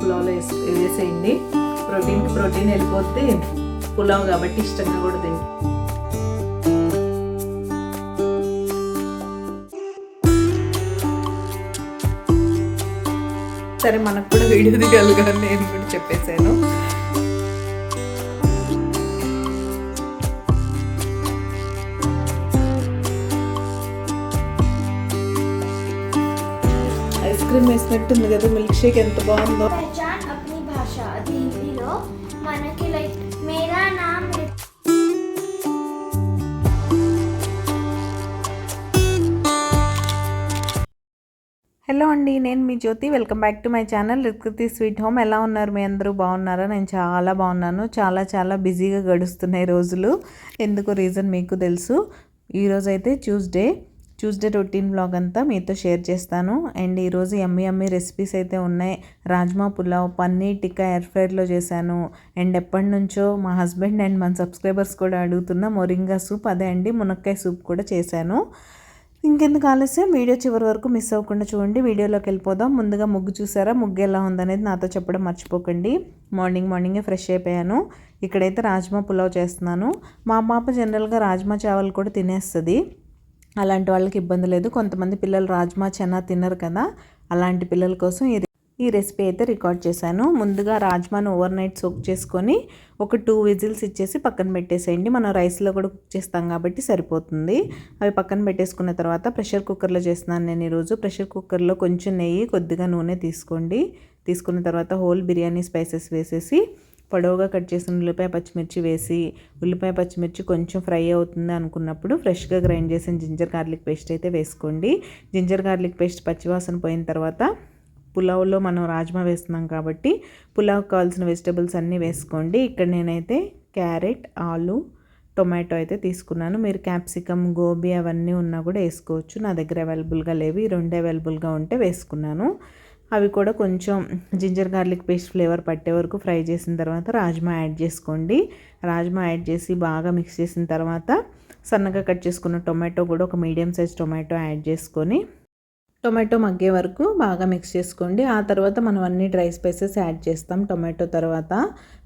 పులావ్లో వేసేయండి. ప్రోటీన్ వెళ్ళిపోతే పులావ్ కాబట్టి ఇష్టంగా కూడా తింటాం. సరే, మనకు కూడా వీడియో దిగాలిగా నేను కూడా చెప్పేశాను. ఐస్ క్రీమ్ వేసినట్టుంది కదా, మిల్క్ షేక్ ఎంత బాగుందో. హలో అండి, నేను మీ Jyothi. Welcome back to my channel Ritkriti sweet home. ఎలా ఉన్నారు? మీ అందరూ బాగున్నారా? నేను చాలా బాగున్నాను. చాలా బిజీగా గడుస్తున్నాయి రోజులు. ఎందుకో రీజన్ మీకు తెలుసు. ఈరోజు అయితే ట్యూస్డే రొటీన్ బ్లాగ్ అంతా మీతో షేర్ చేస్తాను. అండ్ ఈరోజు యమ్మీ రెసిపీస్ అయితే ఉన్నాయి. రాజ్మా పులావ్, పన్నీర్ టిక్కా ఎయిర్ ఫ్రైర్లో చేశాను. అండ్ ఎప్పటి నుంచో మా హస్బెండ్ అండ్ మన సబ్స్క్రైబర్స్ కూడా అడుగుతున్న మొరింగా సూప్, అదే అండి మునక్కాయ సూప్ కూడా చేశాను. ఇంకెందుకు ఆలస్యం, వీడియో చివరి వరకు మిస్ అవ్వకుండా చూడండి. వీడియోలోకి వెళ్ళిపోదాం. ముందుగా ముగ్గు చూసారా? ముగ్గు ఎలా ఉందనేది నాతో చెప్పడం మర్చిపోకండి. మార్నింగే ఫ్రెష్ అయిపోయాను. ఇక్కడైతే రాజ్మా పులావ్ చేస్తున్నాను. మా పాప జనరల్గా రాజ్మా చావల్ కూడా తినేస్తుంది. అలాంటి వాళ్ళకి ఇబ్బంది లేదు. కొంతమంది పిల్లలు రాజ్మా చనా తినరు కదా, అలాంటి పిల్లల కోసం ఈ రెసిపీ అయితే రికార్డ్ చేశాను. ముందుగా రాజ్మాను ఓవర్ నైట్ సోక్ చేసుకొని ఒక 2 విజిల్స్ ఇచ్చేసి పక్కన పెట్టేసేయండి. మనం రైస్లో కూడా కుక్ చేస్తాం కాబట్టి సరిపోతుంది. అవి పక్కన పెట్టేసుకున్న తర్వాత ప్రెషర్ కుక్కర్లో చేస్తున్నాను నేను ఈరోజు. ప్రెషర్ కుక్కర్లో కొంచెం నెయ్యి, కొద్దిగా నూనె తీసుకోండి. తీసుకున్న తర్వాత హోల్ బిర్యానీ స్పైసెస్ వేసేసి పొడవుగా కట్ చేసిన ఉల్లిపాయ పచ్చిమిర్చి వేసి, ఉల్లిపాయ పచ్చిమిర్చి కొంచెం ఫ్రై అవుతుంది అనుకున్నప్పుడు ఫ్రెష్గా గ్రైండ్ చేసిన జింజర్ గార్లిక్ పేస్ట్ అయితే వేసుకోండి. జింజర్ గార్లిక్ పేస్ట్ పచ్చివాసన పోయిన తర్వాత పులావ్లో మనం రాజ్మా వేస్తున్నాం కాబట్టి పులావ్కి కావాల్సిన వెజిటబుల్స్ అన్నీ వేసుకోండి. ఇక్కడ నేనైతే క్యారెట్, ఆలు, టొమాటో అయితే తీసుకున్నాను. మీరు క్యాప్సికమ్, గోబీ అవన్నీ ఉన్నా కూడా వేసుకోవచ్చు. నా దగ్గర అవైలబుల్గా లేవు, ఈ 2 అవైలబుల్గా ఉంటే వేసుకున్నాను. అవి కూడా కొంచెం జింజర్ గార్లిక్ పేస్ట్ ఫ్లేవర్ పట్టే వరకు ఫ్రై చేసిన తర్వాత రాజ్మా యాడ్ చేసుకోండి. రాజ్మా యాడ్ చేసి బాగా మిక్స్ చేసిన తర్వాత సన్నగా కట్ చేసుకున్న టొమాటో కూడా ఒక మీడియం సైజ్ టొమాటో యాడ్ చేసుకొని టొమాటో మగ్గే వరకు బాగా మిక్స్ చేసుకోండి. ఆ తర్వాత మనం అన్ని డ్రై స్పైసెస్ యాడ్ చేస్తాం. టొమాటో తర్వాత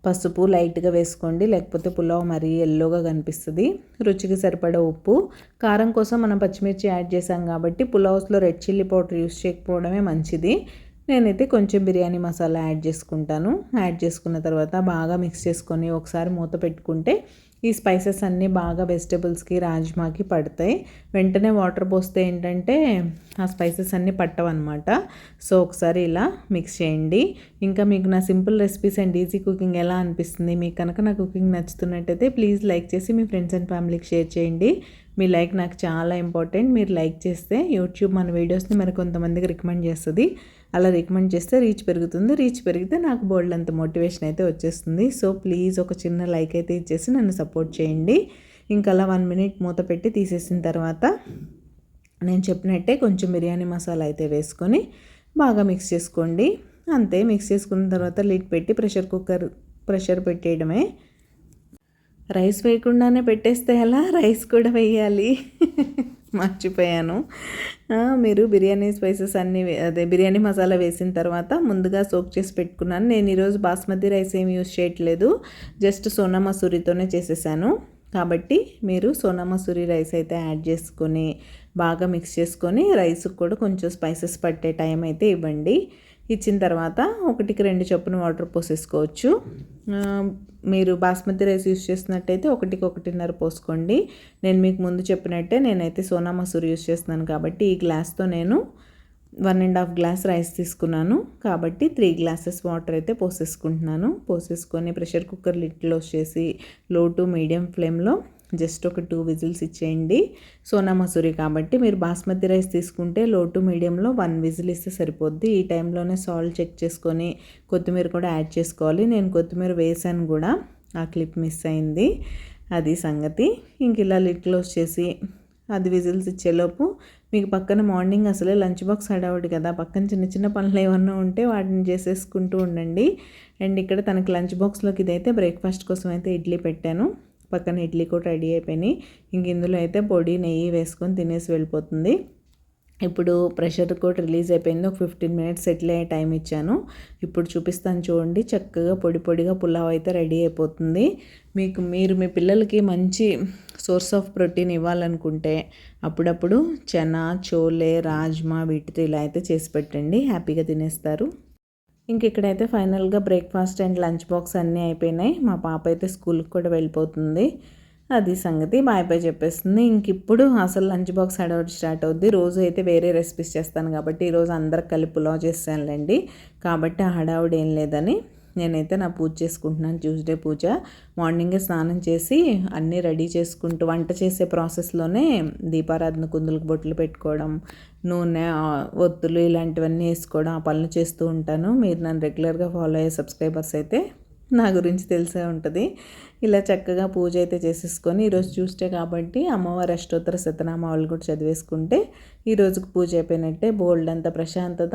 పసుపు లైట్గా వేసుకోండి, లేకపోతే పులావ్ మరీ ఎల్లోగా కనిపిస్తుంది. రుచికి సరిపడా ఉప్పు, కారం కోసం మనం పచ్చిమిర్చి యాడ్ చేసాం కాబట్టి పులావ్స్లో రెడ్ చిల్లీ పౌడర్ యూస్ చేయకపోవడమే మంచిది. నేనైతే కొంచెం బిర్యానీ మసాలా యాడ్ చేసుకుంటాను. యాడ్ చేసుకున్న తర్వాత బాగా మిక్స్ చేసుకొని ఒకసారి మూత పెట్టుకుంటే ఈ స్పైసెస్ అన్నీ బాగా వెజిటబుల్స్కి, రాజ్మాకి పడతాయి. వెంటనే వాటర్ పోస్తే ఏంటంటే ఆ స్పైసెస్ అన్నీ పట్టవన్నమాట. సో ఒకసారి ఇలా మిక్స్ చేయండి. ఇంకా మీకు నా simple recipes and easy cooking ఎలా అనిపిస్తుంది? మీకు కనుక నా కుకింగ్ నచ్చుతున్నట్టయితే ప్లీజ్ లైక్ చేసి మీ ఫ్రెండ్స్ అండ్ ఫ్యామిలీకి షేర్ చేయండి. మీ లైక్ నాకు చాలా ఇంపార్టెంట్. మీరు లైక్ చేస్తే యూట్యూబ్ మన వీడియోస్ని మరి కొంతమందికి రికమెండ్ చేస్తుంది. అలా రికమెండ్ చేస్తే రీచ్ పెరుగుతుంది. రీచ్ పెరిగితే నాకు బోల్డ్ అంత మోటివేషన్ అయితే వచ్చేస్తుంది. సో ప్లీజ్ ఒక చిన్న లైక్ అయితే ఇచ్చేసి నన్ను సపోర్ట్ చేయండి. ఇంకా అలా 1 మినిట్ మూత పెట్టి తీసేసిన తర్వాత నేను చెప్పినట్టే కొంచెం బిర్యానీ మసాలా అయితే వేసుకొని బాగా మిక్స్ చేసుకోండి. అంతే, మిక్స్ చేసుకున్న తర్వాత లిడ్ పెట్టి ప్రెషర్ పెట్టేయడమే. రైస్ వేయకుండానే పెట్టేస్తే ఎలా, రైస్ కూడా వేయాలి. మర్చిపోయాను. మీరు బిర్యానీ స్పైసెస్ అన్నీ బిర్యానీ మసాలా వేసిన తర్వాత ముందుగా సోక్ చేసి పెట్టుకున్నాను. నేను ఈరోజు బాస్మతి రైస్ ఏమి యూజ్ చేయట్లేదు, జస్ట్ సోనా మసూరితోనే చేసేసాను. కాబట్టి మీరు సోనా మసూరి రైస్ అయితే యాడ్ చేసుకొని బాగా మిక్స్ చేసుకొని రైస్కి కూడా కొంచెం స్పైసెస్ పట్టే టైం అయితే ఇవ్వండి. ఇచ్చిన తర్వాత 1కి 2 చొప్పున వాటర్ పోసేసుకోవచ్చు. మీరు బాస్మతి రైస్ యూస్ చేస్తున్నట్టయితే 1కి 1.5 పోసుకోండి. నేను మీకు ముందు చెప్పినట్టే నేనైతే సోనా మసూరి యూస్ చేస్తున్నాను కాబట్టి ఈ గ్లాస్తో నేను 1.5 గ్లాస్ రైస్ తీసుకున్నాను కాబట్టి 3 గ్లాసెస్ వాటర్ అయితే పోసేసుకుంటున్నాను. పోసేసుకొని ప్రెషర్ కుక్కర్ లిడ్ క్లోజ్ చేసి లో టు మీడియం ఫ్లేమ్లో జస్ట్ ఒక 2 విజిల్స్ ఇచ్చేయండి. సోనా మసూరి కాబట్టి మీరు బాస్మతి రైస్ తీసుకుంటే లో టు మీడియంలో 1 విజిల్ ఇస్తే సరిపోద్ది. ఈ టైంలోనే సాల్ట్ చెక్ చేసుకొని కొత్తిమీర కూడా యాడ్ చేసుకోవాలి. నేను కొత్తిమీర వేసాను కూడా, ఆ క్లిప్ మిస్ అయింది, అది సంగతి. ఇంక ఇలా లిడ్ క్లోజ్ చేసి అది విజిల్స్ ఇచ్చేలోపు మీకు పక్కన మార్నింగ్ అసలే లంచ్ బాక్స్ హడావుడి కదా, పక్కన చిన్న చిన్న పనులు ఏమన్నా ఉంటే వాటిని చేసేసుకుంటూ ఉండండి. అండ్ ఇక్కడ తనకి లంచ్ బాక్స్లోకి ఇదైతే బ్రేక్ఫాస్ట్ కోసం అయితే ఇడ్లీ పెట్టాను. పక్కన ఇడ్లీ కూడా రెడీ అయిపోయినాయి. ఇంక ఇందులో అయితే పొడి నెయ్యి వేసుకొని తినేసి వెళ్ళిపోతుంది. ఇప్పుడు ప్రెషర్ కూడా రిలీజ్ అయిపోయింది. ఒక 15 మినిట్స్ సెటిల్ అయ్యే టైం ఇచ్చాను. ఇప్పుడు చూపిస్తాను చూడండి. చక్కగా పొడి పొడిగా పులావ్ అయితే రెడీ అయిపోతుంది. మీరు మీ పిల్లలకి మంచి సోర్స్ ఆఫ్ ప్రోటీన్ ఇవ్వాలనుకుంటే అప్పుడప్పుడు చనా, చోలే, రాజ్మా వీటితో ఇలా అయితే చేసి పెట్టండి, హ్యాపీగా తినేస్తారు. ఇంక ఇక్కడైతే ఫైనల్గా బ్రేక్ఫాస్ట్ అండ్ లంచ్ బాక్స్ అన్నీ అయిపోయినాయి. మా పాప అయితే స్కూల్కి కూడా వెళ్ళిపోతుంది. అది సంగతి బాయ్ బాయ్ చెప్పేస్తుంది. ఇంక ఇప్పుడు అసలు లంచ్ బాక్స్ హడావుడి స్టార్ట్ అవుద్ది. రోజు అయితే వేరే రెసిపీస్ చేస్తాను కాబట్టి ఈరోజు అందరికి కలిపి పులావ్ చేస్తానులేండి. కాబట్టి ఆ హడావుడి ఏం లేదని నేనైతే నా పూజ చేసుకుంటున్నాను. ట్యూస్డే పూజ. మార్నింగే స్నానం చేసి అన్నీ రెడీ చేసుకుంటూ వంట చేసే ప్రాసెస్లోనే దీపారాధన కుందులకు బొట్లు పెట్టుకోవడం, నూనె, ఒత్తులు ఇలాంటివన్నీ వేసుకోవడం, ఆ పనులు చేస్తూ ఉంటాను. మీరు నన్ను రెగ్యులర్గా ఫాలో అయ్యే సబ్స్క్రైబర్స్ అయితే నా గురించి తెలిసే ఉంటుంది. ఇలా చక్కగా పూజ అయితే చేసేసుకొని ఈరోజు ట్యూస్డే కాబట్టి అమ్మవారి అష్టోత్తర శతనామాలు కూడా చదివేసుకుంటే ఈరోజుకి పూజ అయిపోయినట్టే. బోల్డ్ అంత ప్రశాంతత,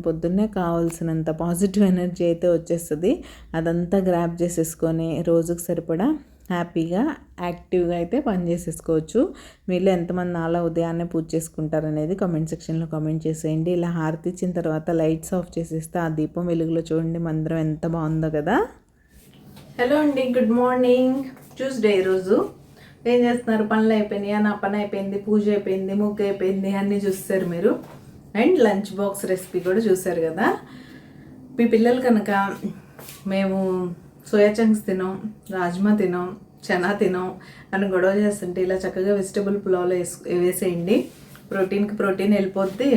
పొద్దున్నే కావాల్సినంత పాజిటివ్ ఎనర్జీ అయితే వచ్చేస్తుంది. అదంతా గ్రాప్ చేసేసుకొని రోజుకు సరిపడా హ్యాపీగా యాక్టివ్గా అయితే పని చేసేసుకోవచ్చు. మీరు ఎంతమంది అలా ఉదయాన్నే పూజ చేసుకుంటారనేది కామెంట్ సెక్షన్లో కామెంట్ చేసేయండి. ఇలా హారతి ఇచ్చిన తర్వాత లైట్స్ ఆఫ్ చేసేస్తే ఆ దీపం వెలుగులో చూడండి మందిరం ఎంత బాగుందో కదా. హలో అండి, గుడ్ మార్నింగ్. ట్యూస్డే ఈరోజు ఏం చేస్తున్నారు? పనులు అయిపోయినాయా? నా పని అయిపోయింది, పూజ అయిపోయింది, ముగ్గు అయిపోయింది, అన్నీ చూస్తారు మీరు. అండ్ లంచ్ బాక్స్ రెసిపీ కూడా చూసారు కదా. మీ పిల్లలు కనుక మేము సోయా చంక్స్ తినాం, రాజ్మా తినాం, చనా తినాం అని గొడవ చేస్తుంటే ఇలా చక్కగా వెజిటబుల్ పులావ్లో వేసేయండి. ప్రోటీన్కి ప్రోటీన్ వెళ్ళిపోద్ది,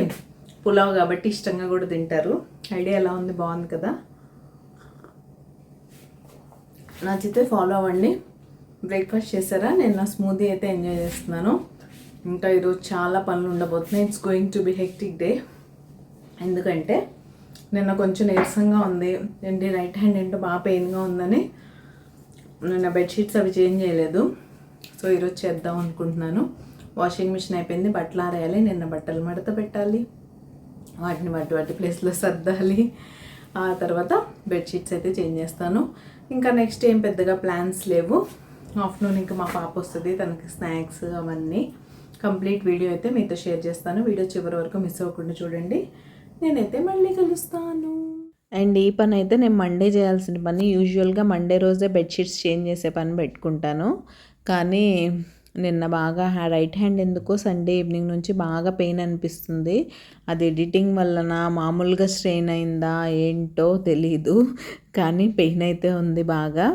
పులావ్ కాబట్టి ఇష్టంగా కూడా తింటారు. ఐడియా ఎలా ఉంది? బాగుంది కదా. నచ్చితే ఫాలో అవ్వండి. బ్రేక్ఫాస్ట్ చేశారా? నేను నా స్మూదీ అయితే ఎంజాయ్ చేస్తున్నాను. ఇంకా ఈరోజు చాలా పనులు ఉండబోతున్నాయి. It's going to be hectic day. ఎందుకంటే నిన్న కొంచెం నీరసంగా ఉంది, ఏంటి రైట్ హ్యాండ్ ఏంటో బాగా పెయిన్గా ఉందని నిన్న బెడ్షీట్స్ అవి చేంజ్ చేయలేదు. సో ఈరోజు చేద్దాం అనుకుంటున్నాను. వాషింగ్ మిషన్ అయిపోయింది, బట్టలు ఆరేయాలి. నిన్న బట్టలు మడత పెట్టాలి, వాటిని వాటి ప్లేస్లో సర్దాలి. ఆ తర్వాత బెడ్షీట్స్ అయితే చేంజ్ చేస్తాను. ఇంకా నెక్స్ట్ ఏం పెద్దగా ప్లాన్స్ లేవు. ఆఫ్టర్నూన్ ఇంకా మా పాప వస్తుంది, తనకి స్నాక్స్ అవన్నీ కంప్లీట్ వీడియో అయితే మీతో షేర్ చేస్తాను. వీడియో చివరి వరకు మిస్ అవ్వకుండా చూడండి. నేనైతే మళ్ళీ కలుస్తాను. అండ్ ఈ పని అయితే నేను మండే చేయాల్సిన పని. యూజువల్గా మండే రోజే బెడ్షీట్స్ చేంజ్ చేసే పని పెట్టుకుంటాను. కానీ నిన్న బాగా రైట్ హ్యాండ్ ఎందుకో సండే ఈవినింగ్ నుంచి బాగా పెయిన్ అనిపిస్తుంది. అది ఎడిటింగ్ వలన మామూలుగా స్ట్రెయిన్ అయిందా ఏంటో తెలీదు, కానీ పెయిన్ అయితే ఉంది బాగా.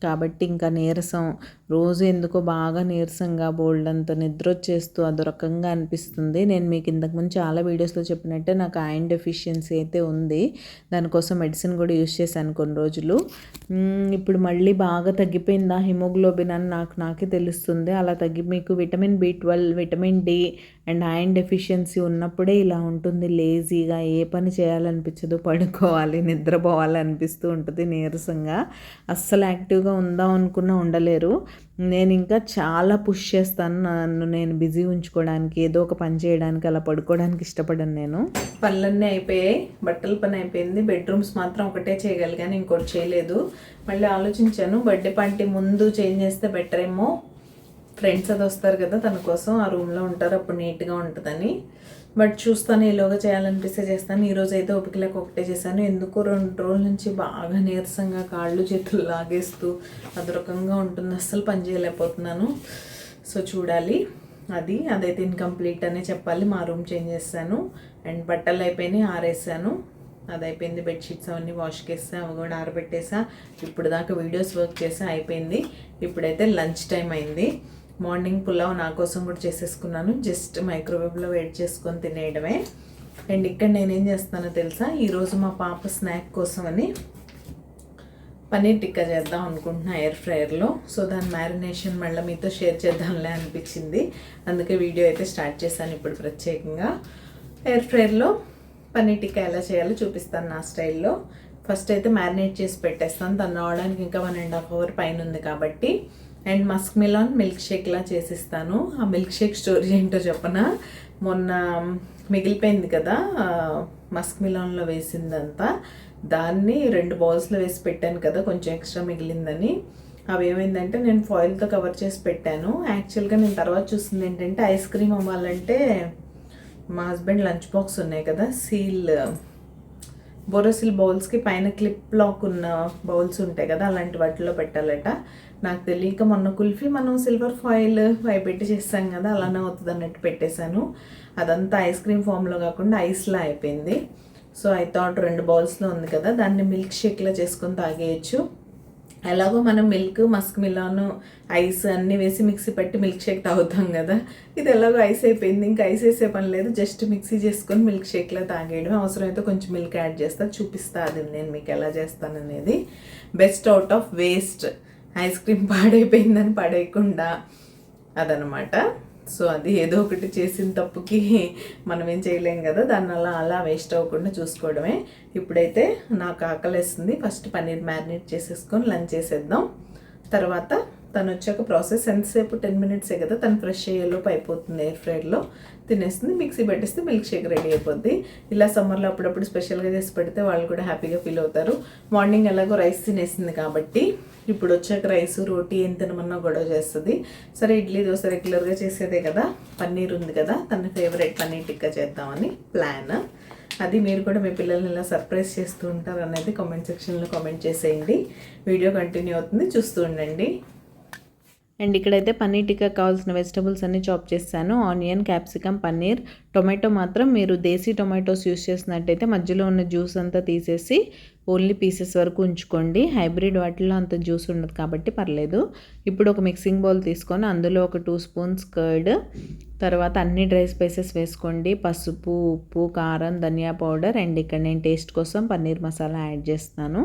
కాబట్టి ఇంకా నీరసం, రోజు ఎందుకో బాగా నీరసంగా బోల్డ్ అంత నిద్ర వచ్చేస్తూ అదో రకంగా అనిపిస్తుంది. నేను మీకు ఇంతకుముందు చాలా వీడియోస్లో చెప్పినట్టే నాకు ఐరన్ డెఫిషియన్సీ అయితే ఉంది. దానికోసం మెడిసిన్ కూడా యూజ్ చేశాను కొన్ని రోజులు. ఇప్పుడు మళ్ళీ బాగా తగ్గిపోయిందా హిమోగ్లోబిన్ అని నాకే తెలుస్తుంది. అలా మీకు vitamin B12, vitamin D and iron deficiency ఉన్నప్పుడే ఇలా ఉంటుంది. లేజీగా ఏ పని చేయాలనిపించదు, పడుకోవాలి, నిద్రపోవాలి అనిపిస్తూ ఉంటుంది, నీరసంగా. అస్సలు యాక్టివ్గా ఉందాం అనుకున్నా ఉండలేరు. నేను ఇంకా చాలా పుష్ చేస్తాను నన్ను నేను బిజీ ఉంచుకోవడానికి, ఏదో ఒక పని చేయడానికి, అలా పడుకోవడానికి ఇష్టపడను నేను. పనులన్నీ అయిపోయాయి, బట్టల పని అయిపోయింది, బెడ్రూమ్స్ మాత్రం ఒకటే చేయగలిగాను, ఇంకోటి చేయలేదు. మళ్ళీ ఆలోచించాను బర్త్డే పార్టీ ముందు చేంజ్ చేస్తే బెటర్ ఏమో. ఫ్రెండ్స్ అది వస్తారు కదా, తన కోసం ఆ రూమ్లో ఉంటారు, అప్పుడు నీట్గా ఉంటుందని. బట్ చూస్తాను, ఈలోగా చేయాలనిపిస్తే చేస్తాను. ఈరోజు అయితే ఓపికలేక ఒకటే చేశాను. ఎందుకో 2 రోజుల నుంచి బాగా నీరసంగా కాళ్ళు చేతులు లాగేస్తూ అది రకంగా ఉంటుంది, అస్సలు పని చేయలేకపోతున్నాను. సో చూడాలి. అదైతే ఇన్కంప్లీట్ అనే చెప్పాలి. మా రూమ్ చేంజ్ చేస్తాను అండ్ బట్టలు అయిపోయినాయి, ఆరేసాను. అది అయిపోయింది. బెడ్షీట్స్ అవన్నీ వాష్కి వేసా, అవి కూడా ఆరబెట్టేసా. ఇప్పుడు దాకా వీడియోస్ వర్క్ చేసా, అయిపోయింది. ఇప్పుడైతే లంచ్ టైం అయింది. మార్నింగ్ పులావ్ నా కోసం కూడా చేసేసుకున్నాను. జస్ట్ మైక్రోవేవ్లో వేడి చేసుకొని తినేయడమే. అండ్ ఇక్కడ నేనేం చేస్తానో తెలుసా, ఈరోజు మా పాప స్నాక్ కోసం అని పన్నీర్ టిక్కా చేద్దాం అనుకుంటున్నా ఎయిర్ ఫ్రైయర్లో. సో దాని మ్యారినేషన్ మళ్ళీ మీతో షేర్ చేద్దాంలే అనిపించింది. అందుకే వీడియో అయితే స్టార్ట్ చేశాను ఇప్పుడు ప్రత్యేకంగా. ఎయిర్ ఫ్రైయర్లో పన్నీర్ టిక్కా ఎలా చేయాలో చూపిస్తాను నా స్టైల్లో. ఫస్ట్ అయితే మ్యారినేట్ చేసి పెట్టేస్తాను. తను రావడానికి ఇంకా 1.5 hours పైన ఉంది కాబట్టి అండ్ మస్క్ మిలాన్ మిల్క్ షేక్లా చేసిస్తాను. ఆ మిల్క్ షేక్ స్టోరీ ఏంటో చెప్పనా, మొన్న మిగిలిపోయింది కదా మస్క్ మిలాన్లో వేసిందంతా, దాన్ని 2 బౌల్స్లో వేసి పెట్టాను కదా, కొంచెం ఎక్స్ట్రా మిగిలిందని. అవి ఏమైందంటే నేను ఫాయిల్తో కవర్ చేసి పెట్టాను. యాక్చువల్గా నేను తర్వాత చూసింది ఏంటంటే, ఐస్ క్రీమ్ అవ్వాలంటే మా హస్బెండ్ లంచ్ బాక్స్ ఉన్నాయి కదా, బోరోసిల్ బౌల్స్కి పైన క్లిప్ లాక్ ఉన్న బౌల్స్ ఉంటాయి కదా, అలాంటి వాటిలో పెట్టాలట. నాకు తెలియక మొన్న కుల్ఫీ మనం సిల్వర్ ఫాయిల్ అవి పెట్టి చేస్తాం కదా, అలానే అవుతుంది అన్నట్టు పెట్టేశాను. అదంతా ఐస్ క్రీమ్ ఫామ్లో కాకుండా ఐస్లా అయిపోయింది. సో ఐ థాట్ 2 బౌల్స్లో ఉంది కదా, దాన్ని మిల్క్ షేక్లా చేసుకొని తాగేయచ్చు. ఎలాగో మనం మిల్క్, మస్క్ మిలాన్, ఐస్ అన్నీ వేసి మిక్సీ పెట్టి మిల్క్ షేక్ తాగుతాం కదా, ఇది ఎలాగో ఐస్ అయిపోయింది. ఇంకా ఐస్ వేసే పని లేదు, జస్ట్ మిక్సీ చేసుకొని మిల్క్ షేక్లో తాగేయడం. అవసరమైతే కొంచెం మిల్క్ యాడ్ చేస్తా, చూపిస్తా అది నేను మీకు ఎలా చేస్తాననేది. Best out of waste, ice cream పాడైపోయిందని పడేయకుండా అదనమాట. సో అది ఏదో ఒకటి చేసిన తప్పుకి మనం ఏం చేయలేం కదా, దాన్ని అలా వేస్ట్ అవ్వకుండా చూసుకోవడమే. ఇప్పుడైతే నాకు ఆకలేస్తుంది, ఫస్ట్ పన్నీర్ మ్యారినేట్ చేసేసుకొని లంచ్ చేసేద్దాం. తర్వాత తను వచ్చాక ప్రాసెస్ ఎంతసేపు 10 మినిట్సే కదా, తను ఫ్రెష్ అయ్యేలోపు అయిపోతుంది. ఎయిర్ ఫ్రైర్లో తినేస్తుంది, మిక్సీ పెట్టేస్తే మిల్క్ షేక్ రెడీ అయిపోద్ది. ఇలా సమ్మర్లో అప్పుడప్పుడు స్పెషల్గా చేసి పెడితే వాళ్ళు కూడా హ్యాపీగా ఫీల్ అవుతారు. మార్నింగ్ ఎలాగో రైస్ తినేసింది కాబట్టి ఇప్పుడు వచ్చాక రైస్, రోటీ ఏం తినమన్నా గొడవ చేస్తుంది. సరే ఇడ్లీ దోశ రెగ్యులర్గా చేసేదే కదా, పన్నీర్ ఉంది కదా, తన ఫేవరెట్ పన్నీర్ టిక్కా చేద్దామని ప్లాన్. అది మీరు కూడా మీ పిల్లల్ని ఇలా సర్ప్రైజ్ చేస్తూ ఉంటారు అనేది కామెంట్ సెక్షన్లో కామెంట్ చేసేయండి. వీడియో కంటిన్యూ అవుతుంది, చూస్తూ ఉండండి. అండ్ ఇక్కడైతే పన్నీర్ టిక్కా కావాల్సిన వెజిటబుల్స్ అన్నీ చాప్ చేస్తాను. ఆనియన్, క్యాప్సికమ్, పన్నీర్, టొమాటో మాత్రం మీరు దేశీ టొమాటోస్ యూస్ చేసినట్టయితే మధ్యలో ఉన్న జ్యూస్ అంతా తీసేసి ఓన్లీ పీసెస్ వరకు ఉంచుకోండి. హైబ్రిడ్ వాటిల్లో అంత జ్యూస్ ఉండదు కాబట్టి పర్లేదు. ఇప్పుడు ఒక మిక్సింగ్ బౌల్ తీసుకొని అందులో ఒక 2 స్పూన్స్ కర్డ్, తర్వాత అన్ని డ్రై స్పైసెస్ వేసుకోండి. పసుపు, ఉప్పు, కారం, ధనియా పౌడర్, అండ్ ఇక్కడ నేను టేస్ట్ కోసం పన్నీర్ మసాలా యాడ్ చేస్తున్నాను.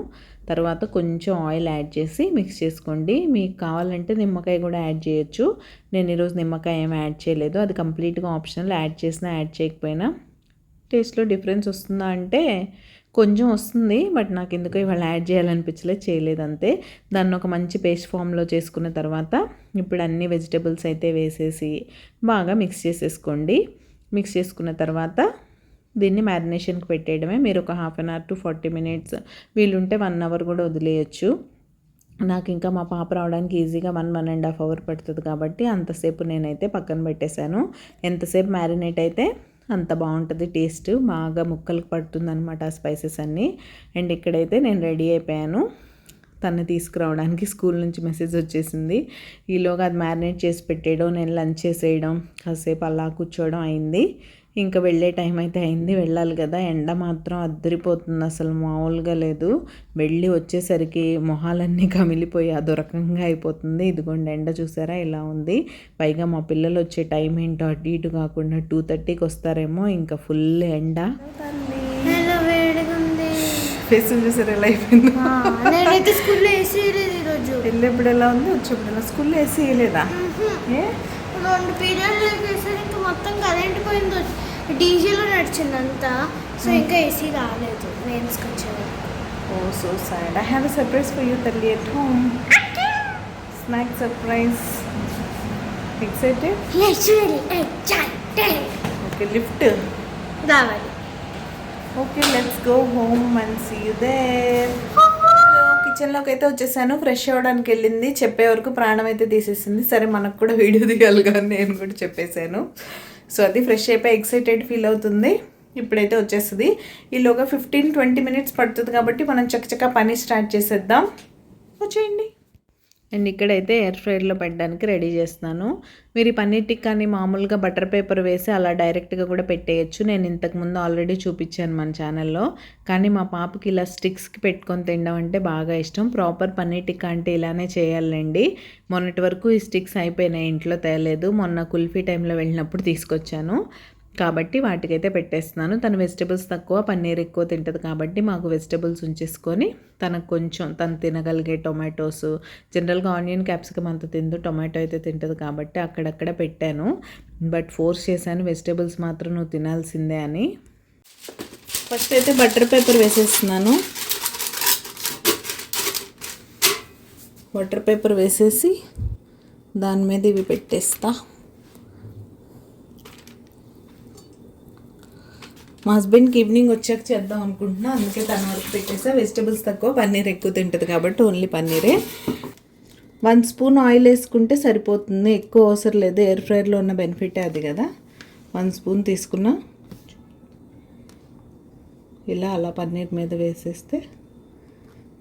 తర్వాత కొంచెం ఆయిల్ యాడ్ చేసి మిక్స్ చేసుకోండి. మీకు కావాలంటే నిమ్మకాయ కూడా యాడ్ చేయొచ్చు. నేను ఈరోజు నిమ్మకాయ ఏమి యాడ్ చేయలేదు, అది కంప్లీట్గా ఆప్షనల్. యాడ్ చేసినా యాడ్ చేయకపోయినా టేస్ట్లో డిఫరెన్స్ వస్తుందా అంటే కొంచెం వస్తుంది, బట్ నాకు ఎందుకో ఇవాళ యాడ్ చేయాలనిపించలేదు, చేయలేదు అంతే. దాన్ని ఒక మంచి పేస్ట్ ఫామ్లో చేసుకున్న తర్వాత ఇప్పుడు అన్ని వెజిటబుల్స్ అయితే వేసేసి బాగా మిక్స్ చేసేసుకోండి. మిక్స్ చేసుకున్న తర్వాత దీన్ని మ్యారినేషన్కి పెట్టేయడమే. మీరు ఒక 1/2 అవర్ టు 40 మినిట్స్, వీలుంటే 1 అవర్ కూడా వదిలేయచ్చు. నాకు ఇంకా మా పాప రావడానికి ఈజీగా 1.5 అవర్ పడుతుంది కాబట్టి అంతసేపు నేనైతే పక్కన పెట్టేశాను. ఎంతసేపు మ్యారినేట్ అయితే అంత బాగుంటుంది, టేస్ట్ బాగా ముక్కలకు పడుతుంది అనమాట ఆ స్పైసెస్ అన్నీ. అండ్ ఇక్కడైతే నేను రెడీ అయిపోయాను. తను తీసుకురావడానికి స్కూల్ నుంచి మెసేజ్ వచ్చేసింది. ఈలోగా అది మ్యారినేట్ చేసి పెట్టేయడం, నేను లంచ్ చేసేయడం, కాసేపు అలా కూర్చోవడం అయింది. ఇంకా వెళ్ళే టైం అయితే అయింది, వెళ్ళాలి కదా. ఎండ మాత్రం అద్దరిపోతుంది, అసలు మామూలుగా లేదు. వెళ్ళి వచ్చేసరికి మొహాలన్నీ కమిలిపోయి అదొరకంగా అయిపోతుంది. ఇదిగోండి ఎండ చూసారా ఇలా ఉంది. పైగా మా పిల్లలు వచ్చే టైం ఏంటో అటు ఇటు కాకుండా 2:30కి వస్తారేమో, ఇంకా ఫుల్ ఎండ. ఫేస్ చూసారా ఎలా అయిపోయింది. వెళ్ళేప్పుడు ఎలా ఉంది, వచ్చేప్పుడు ఎలా. స్కూల్లో ఏసీ వేయలేదా? 2 పీరియడ్లు వేసేది, ఇంకా మొత్తం కరెంట్ పోయింది, డీజేలో నడిచింది అంతా. సో ఇంకా ఏసీ రాలేదు నేను వచ్చాను. Oh so sad. I have a surprise for you తల్లి at home. Snack surprise. Excited? yes very excited. Okay lift రావాలి. Okay let's go home and see you there. కిచెన్లోకి అయితే వచ్చేసాను. ఫ్రెష్ అవ్వడానికి వెళ్ళింది, చెప్పే వరకు ప్రాణం అయితే తీసేసింది. సరే మనకు కూడా వీడియో తీయాలి కానీ నేను కూడా చెప్పేశాను. సో అది ఫ్రెష్ అయిపోయి ఎక్సైటెడ్ ఫీల్ అవుతుంది. ఇప్పుడైతే వచ్చేస్తుంది. ఈలోగా 15-20 మినిట్స్ పడుతుంది కాబట్టి మనం చక్కచక్క పని స్టార్ట్ చేసేద్దాం. వచ్చేయండి. అండ్ ఇక్కడైతే ఎయిర్ ఫ్రైర్లో పెట్టడానికి రెడీ చేస్తున్నాను. మీరు ఈ పన్నీర్ టిక్కాని మామూలుగా బటర్ పేపర్ వేసి అలా డైరెక్ట్గా కూడా పెట్టేయచ్చు. నేను ఇంతకుముందు ఆల్రెడీ చూపించాను మన ఛానల్లో. కానీ మా పాపకి ఇలా స్టిక్స్కి పెట్టుకొని తినడం అంటే బాగా ఇష్టం. ప్రాపర్ పన్నీర్ టిక్కా అంటే ఇలానే చేయాలండి. మొన్నటి వరకు ఈ స్టిక్స్ అయిపోయినాయి, ఇంట్లో తేలేదు. మొన్న కుల్ఫీ టైంలో వెళ్ళినప్పుడు తీసుకొచ్చాను కాబట్టి వాటికైతే పెట్టేస్తున్నాను. తను వెజిటబుల్స్ తక్కువ, పన్నీర్ ఎక్కువ తింటుంది కాబట్టి మాకు వెజిటబుల్స్ ఉంచేసుకొని తనకు కొంచెం తను తినగలిగే టొమాటోస్, జనరల్గా ఆనియన్ క్యాప్సికమ్ అంత తిందు, టొమాటో అయితే తింటుంది కాబట్టి అక్కడక్కడ పెట్టాను. బట్ ఫోర్స్ చేశాను వెజిటబుల్స్ మాత్రం నువ్వు తినాల్సిందే అని. ఫస్ట్ అయితే బటర్ పేపర్ వేసేస్తున్నాను. బటర్ పేపర్ వేసేసి దాని మీద ఇవి పెట్టేస్తా. మా హస్బెండ్కి ఈవినింగ్ వచ్చాక చేద్దాం అనుకుంటున్నా, అందుకే తన వరకు పెట్టేసా. వెజిటబుల్స్ తక్కువ, పన్నీర్ ఎక్కువ తింటుంది కాబట్టి ఓన్లీ పన్నీరే. 1 స్పూన్ ఆయిల్ వేసుకుంటే సరిపోతుంది, ఎక్కువ అవసరం లేదు. ఎయిర్ ఫ్రైర్లో ఉన్న బెనిఫిటే అది కదా. 1 స్పూన్ తీసుకున్నా, ఇలా అలా పన్నీర్ మీద వేసేస్తే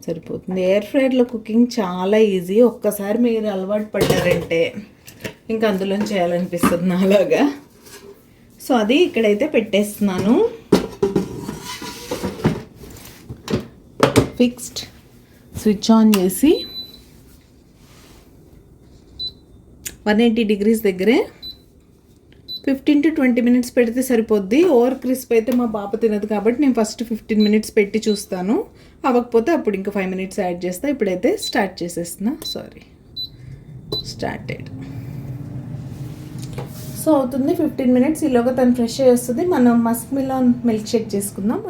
సరిపోతుంది. ఎయిర్ ఫ్రైర్లో కుకింగ్ చాలా ఈజీ. ఒక్కసారి మీరు అలవాటు పడ్డారంటే ఇంకా అందులో చేయాలనిపిస్తుంది అలాగా. సో అది ఇక్కడైతే పెట్టేస్తున్నాను. ఫిక్స్డ్ స్విచ్ ఆన్ చేసి 180 డిగ్రీస్ దగ్గరే 15 to 20 మినిట్స్ పెడితే సరిపోద్ది. ఓవర్ క్రిస్ప్ అయితే మా పాప తినదు కాబట్టి నేను ఫస్ట్ 15 మినిట్స్ పెట్టి చూస్తాను. అవ్వకపోతే అప్పుడు ఇంకా 5 మినిట్స్ యాడ్ చేస్తా. ఇప్పుడైతే స్టార్ట్ చేసేస్తున్నా. స్టార్టెడ్. సో అవుతుంది 15 మినిట్స్. ఈలోగా తను ఫ్రెష్ అయ్యి వస్తుంది. మనం మస్క్ మిలాన్ మిల్క్ షేక్ చేసుకుందాం.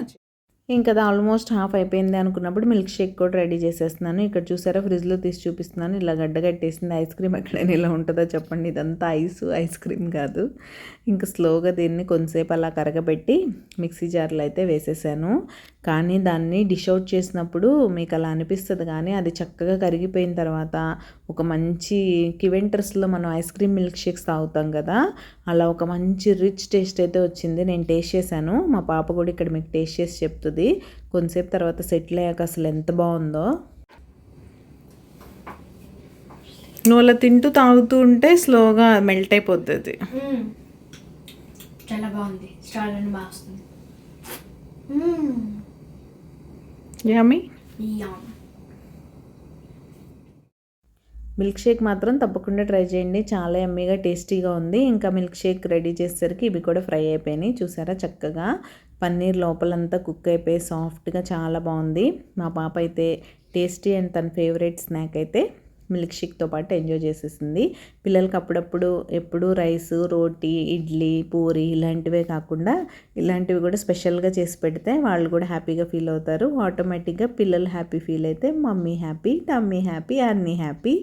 ఇంకా అది ఆల్మోస్ట్ హాఫ్ అయిపోయింది అనుకున్నప్పుడు మిల్క్ షేక్ కూడా రెడీ చేసేస్తున్నాను. ఇక్కడ చూసారా, ఫ్రిడ్జ్లో తీసి చూపిస్తున్నాను. ఇలా గడ్డగట్టేసింది. ఐస్ క్రీమ్ ఎక్కడైనా ఇలా ఉంటుందో చెప్పండి. ఇదంతా ఐస్ క్రీమ్ కాదు. ఇంకా స్లోగా దీన్ని కొంతసేపు అలా కరగబెట్టి మిక్సీ జార్లో అయితే వేసేసాను. కానీ దాన్ని డిష్ అవుట్ చేసినప్పుడు మీకు అలా అనిపిస్తుంది, కానీ అది చక్కగా కరిగిపోయిన తర్వాత ఒక మంచి కివెంటర్స్లో మనం ఐస్ క్రీమ్ మిల్క్ షేక్స్ తాగుతాం కదా, అలా ఒక మంచి రిచ్ టేస్ట్ అయితే వచ్చింది. నేను టేస్ట్ చేశాను. మా పాప కూడా ఇక్కడ మీకు టేస్ట్ చేసి చెప్తుంది. కొంతసేపు తర్వాత సెటిల్ అయ్యాక అసలు ఎంత బాగుందో. నువ్వు అలా తింటూ తాగుతూ ఉంటే స్లోగా మెల్ట్ అయిపోతుంది. చాలా బాగుంది. స్ట్రాబెర్రీ బాగా వస్తుంది. యమ్మీ. మిల్క్ షేక్ మాత్రం తప్పకుండా ట్రై చేయండి. చాలా యమ్మీగా టేస్టీగా ఉంది. ఇంకా మిల్క్ షేక్ రెడీ చేసేసరికి ఇవి కూడా ఫ్రై అయిపోయినాయి. చూసారా, చక్కగా పన్నీర్ లోపలంతా కుక్ అయిపోయి సాఫ్ట్గా చాలా బాగుంది. మా పాప అయితే టేస్టీ అండ్ తన ఫేవరెట్ స్నాక్ అయితే మిల్క్ షేక్తో పాటు ఎంజాయ్ చేసేసింది. పిల్లలకి అప్పుడప్పుడు ఎప్పుడూ రైస్, రోటీ, ఇడ్లీ, పూరి ఇలాంటివే కాకుండా ఇలాంటివి కూడా స్పెషల్గా చేసి పెడితే వాళ్ళు కూడా హ్యాపీగా ఫీల్ అవుతారు. ఆటోమేటిక్గా పిల్లలు హ్యాపీ ఫీల్ అయితే మమ్మీ హ్యాపీ, టమ్మీ హ్యాపీ, అన్నీ హ్యాపీ.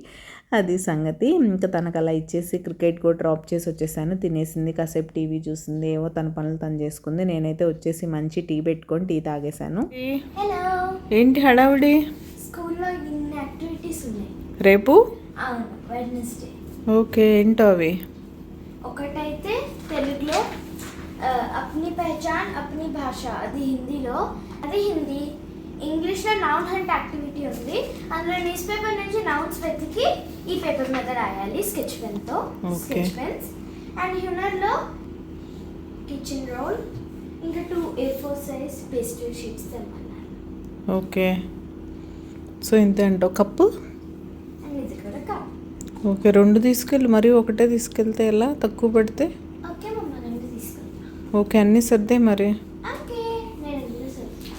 అది సంగతి. ఇంకా తనకు అలా ఇచ్చేసి క్రికెట్ కూడా డ్రాప్ చేసి వచ్చేసాను. తినేసింది, కాసేపు టీవీ చూసింది, ఏవో తన పనులు తను చేసుకుంది. నేనైతే వచ్చేసి మంచి టీ పెట్టుకొని టీ తాగేశాను. ఏంటి హడావుడి? స్కూల్లో ఇన్ని యాక్టివిటీస్ ఉన్నాయి రేపు. అవును, వెడ్నెస్డే. ఓకే, ఏంటో అవి? ఒకటైతే తెలుగులో అప్ని పెహచాన్ అప్ని భాష, అది హిందీలో. అది హిందీ. ఇంగ్లీష్లో నౌన్ హంట్ యాక్టివిటీ ఉంది. అందులో న్యూస్ పేపర్ నుంచి నౌన్స్ వెతికి ఈ పేపర్ మీద రాయాలి స్కెచ్ పెన్తో. Sketch pens. అండ్ హ్యూనర్లో కిచెన్ రోల్, ఇంకా 2 A4 సైజ్ పేస్ట్రీ షీట్స్ తెమ్మన్నారు. ఓకే, సో ఇంత ఏంటో కప్పు. ఇది కూడా కప్. ఓకే, 2 తీసుకెళ్ళి, మరి ఒకటే తీసుకెళ్తే ఎలా? తక్కువ పడితే. ఓకే మమ్మ, 2 తీసుకెళ్తా. ఓకే, అన్నీ సర్దే మరి. ఓకే, నేను ఇందులో సర్దుతా.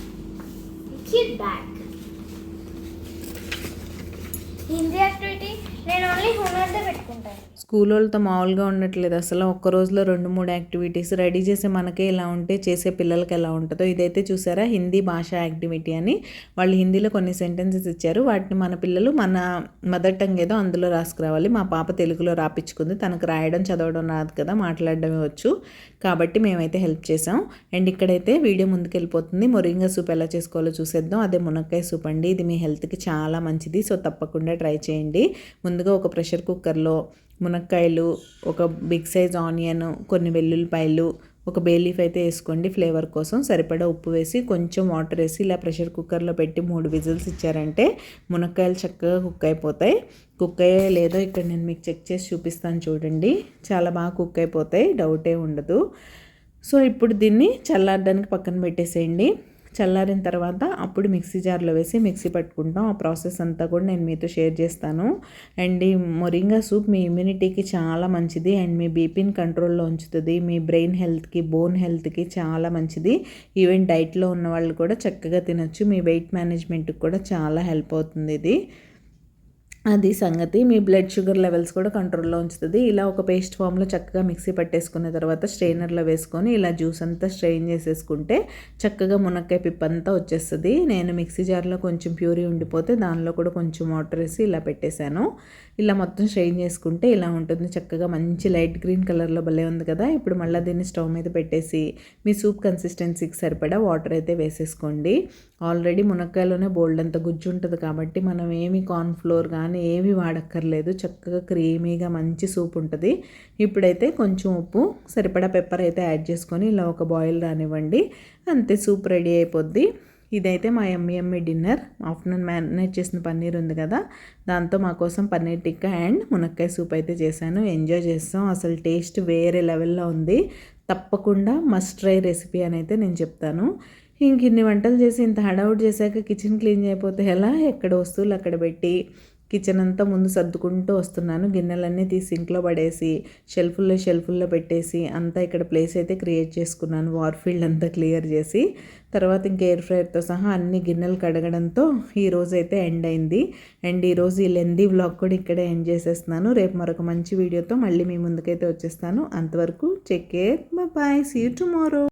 Cute bag. హిందీ యాక్టివిటీ నేను ఓన్లీ హోంవర్క్దే పెట్టుకుంటాను. స్కూల్ వాళ్ళతో మామూలుగా ఉండట్లేదు అసలు. ఒక్క రోజులో 2-3 యాక్టివిటీస్ రెడీ చేసే మనకే ఇలా ఉంటే చేసే పిల్లలకి ఎలా ఉంటుందో. ఇదైతే చూసారా, హిందీ భాష యాక్టివిటీ అని. వాళ్ళు హిందీలో కొన్ని సెంటెన్సెస్ ఇచ్చారు. వాటిని మన పిల్లలు మన మదర్ టంగ్ ఏదో అందులో రాసుకురావాలి. మా పాప తెలుగులో రాపించుకుంది. తనకు రాయడం చదవడం రాదు కదా, మాట్లాడడమే వచ్చు. కాబట్టి మేమైతే హెల్ప్ చేసాం. అండ్ ఇక్కడైతే వీడియో ముందుకు వెళ్ళిపోతుంది. మొరింగా సూప్ ఎలా చేసుకోవాలో చూసేద్దాం. అదే మునక్కాయ సూప్ అండి. ఇది మీ హెల్త్కి చాలా మంచిది. సో తప్పకుండా ట్రై చేయండి. ముందుగా ఒక ప్రెషర్ కుక్కర్లో మునక్కాయలు, ఒక బిగ్ సైజ్ ఆనియన్, కొన్ని వెల్లుల్లిపాయలు, ఒక బే లీఫ్ అయితే వేసుకోండి ఫ్లేవర్ కోసం. సరిపడా ఉప్పు వేసి కొంచెం వాటర్ వేసి ఇలా ప్రెషర్ కుక్కర్లో పెట్టి 3 విజిల్స్ ఇచ్చారంటే మునక్కాయలు చక్కగా కుక్ అయిపోతాయి. కుక్ అయ్యే లేదో ఇక్కడ నేను మీకు చెక్ చేసి చూపిస్తాను చూడండి. చాలా బాగా కుక్ అయిపోతాయి, డౌటే ఉండదు. సో ఇప్పుడు దీన్ని చల్లారడానికి పక్కన పెట్టేసేయండి. చల్లారిన తర్వాత అప్పుడు మిక్సీ జార్లో వేసి మిక్సీ పట్టుకుంటాం. ఆ ప్రాసెస్ అంతా కూడా నేను మీతో షేర్ చేస్తాను. అండ్ ఈ మొరింగా సూప్ మీ ఇమ్యూనిటీకి చాలా మంచిది. అండ్ మీ బీపీని కంట్రోల్లో ఉంచుతుంది. మీ బ్రెయిన్ హెల్త్కి, బోన్ హెల్త్కి చాలా మంచిది. ఈవెన్ డైట్లో ఉన్న వాళ్ళు కూడా చక్కగా తినొచ్చు. మీ వెయిట్ మేనేజ్మెంట్కి కూడా చాలా హెల్ప్ అవుతుంది ఇది. అది సంగతి. మీ బ్లడ్ షుగర్ లెవెల్స్ కూడా కంట్రోల్లో ఉంచుతుంది. ఇలా ఒక పేస్ట్ ఫామ్లో చక్కగా మిక్సీ పట్టేసుకున్న తర్వాత స్ట్రెయినర్లో వేసుకొని ఇలా జ్యూస్ అంతా స్ట్రెయిన్ చేసేసుకుంటే చక్కగా మునక్కాయ పిప్పంతా వచ్చేస్తుంది. నేను మిక్సీ జార్లో కొంచెం ప్యూరీ ఉండిపోతే దానిలో కూడా కొంచెం వాటర్ వేసి ఇలా పెట్టేశాను. ఇలా మొత్తం స్ట్రెయిన్ చేసుకుంటే ఇలా ఉంటుంది. చక్కగా మంచి లైట్ గ్రీన్ కలర్లో భలే ఉంది కదా. ఇప్పుడు మళ్ళీ దీన్ని స్టవ్ మీద పెట్టేసి మీ సూప్ కన్సిస్టెన్సీకి సరిపడా వాటర్ అయితే వేసేసుకోండి. ఆల్రెడీ మునక్కాయలోనే బోల్డ్ అంత గుజ్జు ఉంటుంది కాబట్టి మనం ఏమి కార్న్ఫ్లోర్ కానీ ఏమి వాడక్కర్లేదు. చక్కగా క్రీమీగా మంచి సూప్ ఉంటుంది. ఇప్పుడైతే కొంచెం ఉప్పు సరిపడా పెప్పర్ అయితే యాడ్ చేసుకొని ఇలా ఒక బాయిల్ రానివ్వండి. అంతే, సూప్ రెడీ అయిపోద్ది. ఇదైతే మా యమ్మీ డిన్నర్. ఆఫ్టర్నూన్ మ్యారినేట్ చేసిన పన్నీర్ ఉంది కదా, దాంతో మా కోసం పన్నీర్ టిక్కా అండ్ మునక్కాయ సూప్ అయితే చేశాను. ఎంజాయ్ చేస్తాం. అసలు టేస్ట్ వేరే లెవెల్లో ఉంది. తప్పకుండా మస్ట్ ట్రై రెసిపీ అని అయితే నేను చెప్తాను. ఇంక ఇన్ని వంటలు చేసి ఇంత హడావుడి చేశాక కిచెన్ క్లీన్ చేయకపోతే ఎలా? ఎక్కడ వస్తువులు అక్కడ పెట్టి కిచెన్ అంతా ముందు సర్దుకుంటూ వస్తున్నాను. గిన్నెలన్నీ తీసి సింక్లో పడేసి షెల్ఫుల్లో పెట్టేసి అంతా ఇక్కడ ప్లేస్ అయితే క్రియేట్ చేసుకున్నాను. వార్ఫీల్డ్ అంతా క్లియర్ చేసి తర్వాత ఇంకా ఎయిర్ ఫ్రైయర్తో సహా అన్ని గిన్నెలు కడగడంతో ఈరోజు అయితే ఎండ్ అయింది. అండ్ ఈరోజు ఈ లెందీ వ్లాగ్ కూడా ఇక్కడే ఎండ్ చేసేస్తున్నాను. రేపు మరొక మంచి వీడియోతో మళ్ళీ మీ ముందుకైతే వచ్చేస్తాను. అంతవరకు take care, bye, see you tomorrow.